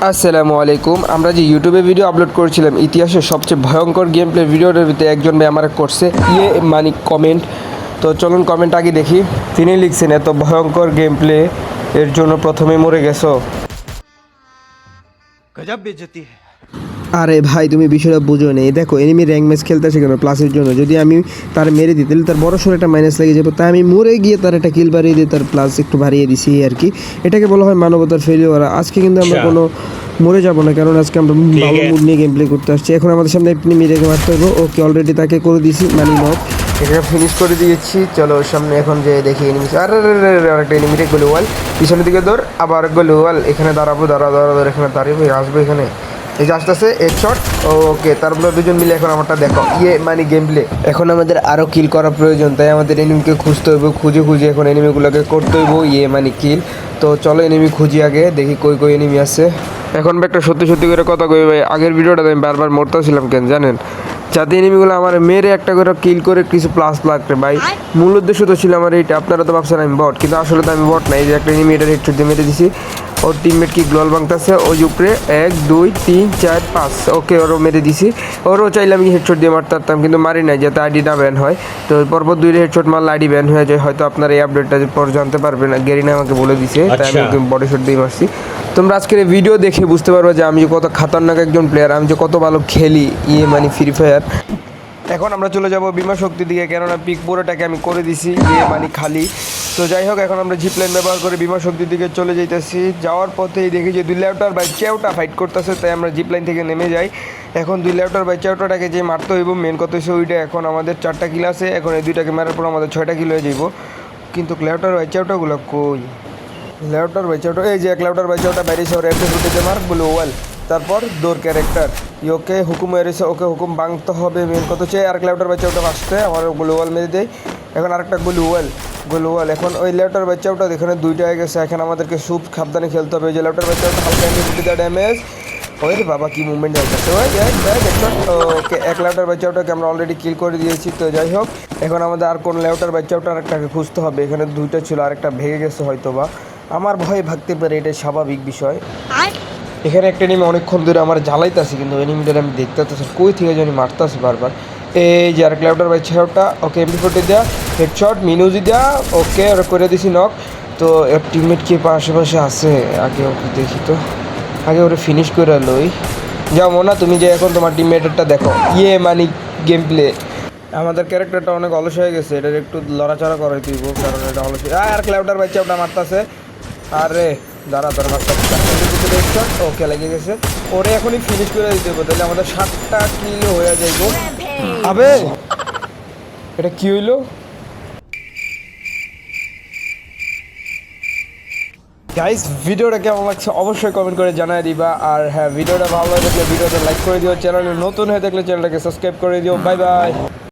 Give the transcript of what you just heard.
আসসালামু আলাইকুম। আমরা যে ইউটিউবে ভিডিও আপলোড করেছিলাম ইতিহাসের সবচেয়ে ভয়ঙ্কর গেম প্লে ভিডিওটার ভিতরে একজন ভাই আমার করছে মানে কমেন্ট। তো চলুন কমেন্ট আগে দেখি। তিনি লিখছেন, এত ভয়ঙ্কর গেম প্লে এর জন্য প্রথমে মরে গেছো। गजब बेइज्जती है। আরে ভাই, তুমি বিষয়টা বুঝো না। দেখো, এনিমি র্যাঙ্ক ম্যাচ খেলতেছে কেন? প্লাসের জন্য। যদি আমি তার মেরে দিই তাহলে তার বড় সড়ো একটা মাইনাস লেগে যাবে, তাই আমি মরে গিয়ে তার একটা কিল বাড়িয়ে দিয়ে তার প্লাস একটু বাড়িয়ে দিছি আর কি। এটাকে বলা হয় মানবতার ফেলিওর। আজকে কিন্তু আমরা কোনো মরে যাব না, কারণ আজকে আমরা ভালো মুড নিয়ে গেম প্লে করতে আসছি। এখন আমাদের সামনে আপনি মেরেকে মারতে হবে। ওকে, অলরেডি তাকে করে দিয়েছি মানি নক। এখানে ফিনিশ করে দিয়েছি। চলো সামনে এখন যে দেখি এনিমি। আরে আরেকটা এনিমিটে গোলওয়াল, পিছনের দিকে দৌড়, আবার গোলওয়াল। এখানে দাঁড়াবো, দাঁড়া, এখানে দাঁড়িয়ে আসবো। এখানে এই যে আসতেছে এক শট। ওকে, তারপরে দুজন মিলে এখন আমারটা দেখো মানে গেম প্লে। এখন আমাদের আরও কিল করা প্রয়োজন, তাই আমাদের এনিমিকে খুঁজতে হইব। খুঁজে এখন এনিমিগুলোকে করতে হইব মানে কিল। তো চলো এনিমি খুঁজি আগে, দেখি কই কই এনিমি আছে। এখন একটা সত্যি করে কথা কই ভাই, আগের ভিডিওটাতে আমি বারবার মরতেছিলাম কেন জানেন? যাতে এনিমিগুলো আমার মেরে একটা করে কিল করে কিছু প্লাস লাগবে ভাই। মূল উদ্দেশ্য তো ছিল আমার এইটা। আপনারা তো ভাবছেন আমি বট, কিন্তু আসলে তো আমি বট না। এই যে একটা এনিমি এটার হেডশট দিয়ে মেরে দিছি। ওর টিমমেট কি গ্লোয়াল ভাঙতেছে ওই উপরে 1 2 3 4 5। ওকে, ওরও মেরে দিছি। ওরও চাইলে আমি হেডশট দিয়ে মারতে পারতাম, কিন্তু মারি নাই যাতে আইডি না ব্যান হয়। তো পরপর 2 হেডশট মারলে আইডি ব্যান হয়ে যায়। হয়তো আপনারা এই আপডেটটা পর জানতে পারবেন না, গেরিনা আমাকে বলে দিছে, তাই আমি ওকে বডি শট দিয়ে মারছি। তোমরা আজকের এই ভিডিও দেখে বুঝতে পারবে যে আমি যে কত খাতারনাক একজন প্লেয়ার, আমি যে কত ভালো খেলি মানে ফ্রি ফায়ার। এখন আমরা চলে যাব বিমা শক্তির দিকে, কেননা পিক পুরোটাকে আমি করে দিছি মানে খালি। তো যাই হোক, এখন আমরা জিপ লাইন ব্যবহার করে বিমা শক্তির দিকে চলে যাইতেছি। যাওয়ার পথেই দেখি যে 2 ল্যাউটার বাই চেউটা ফাইট করতেছে, তাই আমরা জিপ লাইন থেকে নেমে যাই। এখন 2 ল্যাউটার বাই চেউটাটাকে যে মারতে হইব, মেন কথা হচ্ছে ওইটা। এখন আমাদের 4টা কিল আছে, এখন এই 2টাকে মারার পর আমাদের 6টা কিল হয়ে যাইব। কিন্তু ল্যাউটার বাই চেউটাগুলো কই? ল্যাউটার বাই চেউটা, এই যে এক ল্যাউটার বাই চেউটা বাইরে সর এফ উঠেছে মার বলে ওয়াল। তারপর দৌড় ক্যারেক্টার ওকে হুকুম এসে, ওকে হুকুম ভাঙতে হবে। মেন কত চেয়ে আর ল্যাউটার বাচ্চা ওটা আসতে আমার গ্লোয়াল মেরে দেয়। এখন আরেকটা গোলওয়াল এখন ওই ল্যাউটার বাচ্চা ওটা এখানে 2টা হয়ে গেছে। এখন আমাদেরকে খুব সাবধানে খেলতে হবে। ওই যে ল্যাউটার বাচ্চা ওটা হালকা ড্যামেজ। ওই রে বাবা, কি মুভমেন্ট হয়েছে। ওকে, এক ল্যাউটার বাচ্চা ওটাকে আমরা অলরেডি কিল করে দিয়েছি। তো যাই হোক, এখন আমাদের আর কোন ল্যাউটার বাচ্চা ওটা আরেকটাকে খুঁজতে হবে। এখানে 2টা ছিল, আরেকটা ভেঙে গেছে হয়তো বা। আমার ভয় ভাগতে পারে, এটা স্বাভাবিক বিষয়। এখানে একটা এনিমি অনেকক্ষণ ধরে আমার জ্বালাইতেছে, কিন্তু এনিমিটার আমি দেখতে পাচ্ছি কই থেকে জানি মারতেছে বারবার। এই যে আর ক্লাউটার বাই ছেড়টা। ওকে, এমপি40 দেওয়া, হেডশট মিনুজি দেওয়া। ওকে, ওরা করে দিছি নক। তো এর টিমমেট কি আশেপাশে আছে? আগে ওকে দেখি তো, আগে ওরা ফিনিশ করে লই। যাও মোনা, তুমি যে এখন তোমার টিমমেটেরটা দেখো মানে গেম প্লে। আমাদের ক্যারেক্টারটা অনেক অলস হয়ে গেছে, এটার একটু লড়াচড়া করে দিব, কারণ এটা অলস। আর ক্লাউটার বাচ্চা ওটা মারতেছে। আরে দাঁড়া, তোর মারটা ওকে লেগে গেছে। ওরে এখনই ফিনিশ করে দিতে হবে, তাহলে আমাদের 7টা কিল হয়ে যাইব। আবে এটা কি হইলো? গাইস, ভিডিওটা কেমন লাগছে অবশ্যই কমেন্ট করে জানাই দিবা। আর হ্যাঁ, ভিডিওটা ভালো লাগলে ভিডিওটা লাইক করে দিও। চ্যানেলে নতুন হয়ে থাকলে চ্যানেলটাকে সাবস্ক্রাইব করে দিও। Bye bye.